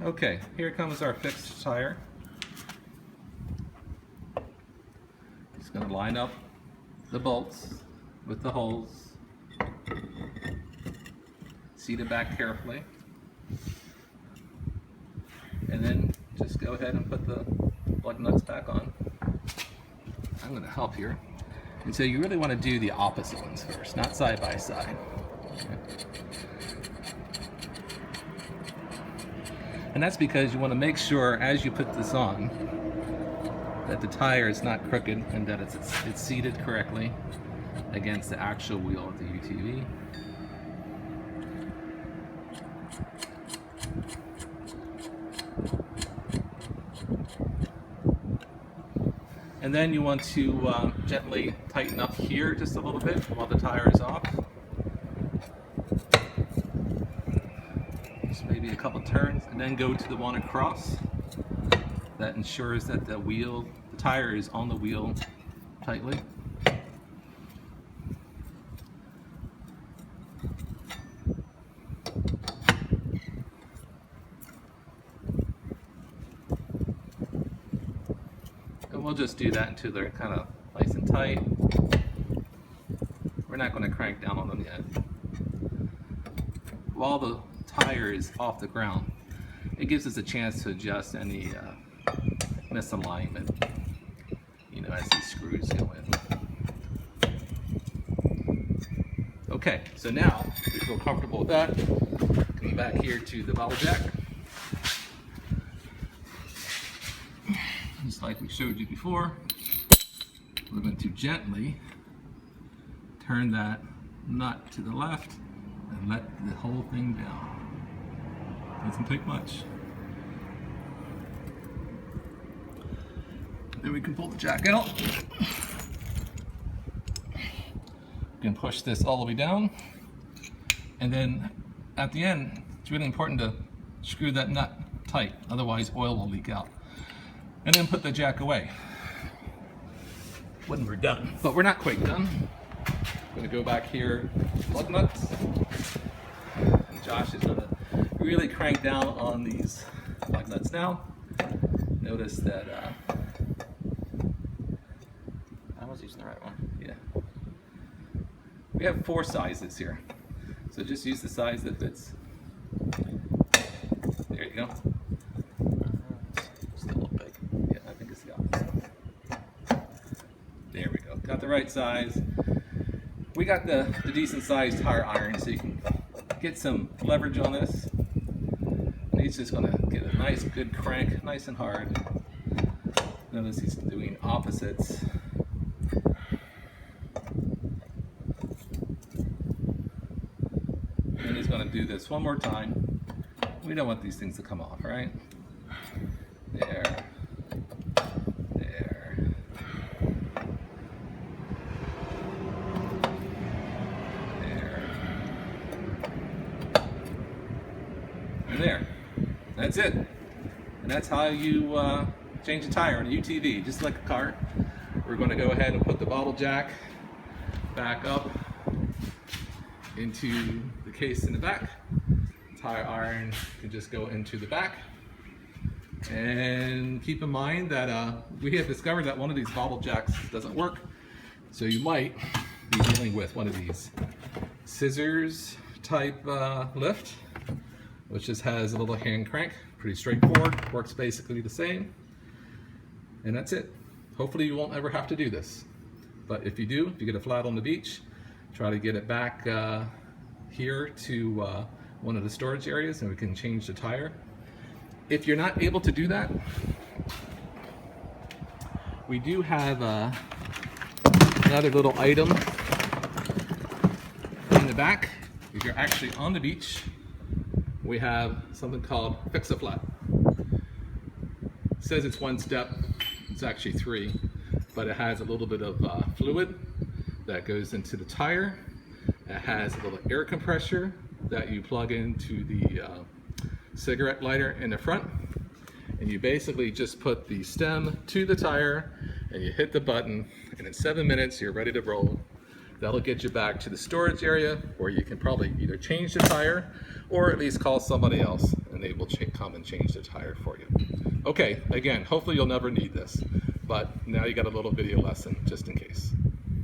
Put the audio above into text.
Okay, here comes our fixed tire. Just going to line up the bolts with the holes. Seat it back carefully. And then just go ahead and put the lug nuts back on. I'm going to help here. And so you really want to do the opposite ones first, not side by side. Okay. And that's because you want to make sure as you put this on that the tire is not crooked and that it's seated correctly against the actual wheel of the UTV. And then you want to gently tighten up here just a little bit while the tire is off. Just maybe a couple turns, and then go to the one across. That ensures that the tire is on the wheel tightly. And we'll just do that until they're kind of nice and tight. We're not going to crank down on them yet. While the tire is off the ground, it gives us a chance to adjust any misalignment, as these screws go in. Okay, so now we feel comfortable with that. Coming back here to the bottle jack. Just like we showed you before, we're going to gently turn that nut to the left and let the whole thing down. Doesn't take much. Then we can pull the jack out. We can push this all the way down. And then at the end, it's really important to screw that nut tight, otherwise oil will leak out. And then put the jack away when we're done. But we're not quite done. I'm going to go back here, lug nuts. And Josh is going to really crank down on these lug nuts now. Notice that I was using the right one. Yeah. We have 4 sizes here, so just use the size that fits. There you go. Still a little big. Yeah, I think it's the opposite. There we go. Got the right size. We got the decent sized tire iron, so you can get some leverage on this. And he's just going to get a nice good crank, nice and hard. Notice he's doing opposites. And he's going to do this one more time. We don't want these things to come off, right? There. There. There. And there. That's it. And that's how you change a tire on a UTV, just like a car. We're going to go ahead and put the bottle jack back up into the case in the back. Tire iron can just go into the back. And keep in mind that we have discovered that one of these bottle jacks doesn't work. So you might be dealing with one of these scissors type lift, which just has a little hand crank. Pretty straightforward, works basically the same. And that's it. Hopefully you won't ever have to do this. But if you do, if you get a flat on the beach, try to get it back here to one of the storage areas and we can change the tire. If you're not able to do that, we do have another little item in the back. If you're actually on the beach, we have something called Fix-A-Flat. It says it's 1 step, it's actually 3, but it has a little bit of fluid that goes into the tire. It has a little air compressor that you plug into the cigarette lighter in the front, and you basically just put the stem to the tire and you hit the button, and in 7 minutes you're ready to roll. That'll get you back to the storage area where you can probably either change the tire or at least call somebody else and they will come and change the tire for you. Okay, again, hopefully you'll never need this, but now you got a little video lesson just in case.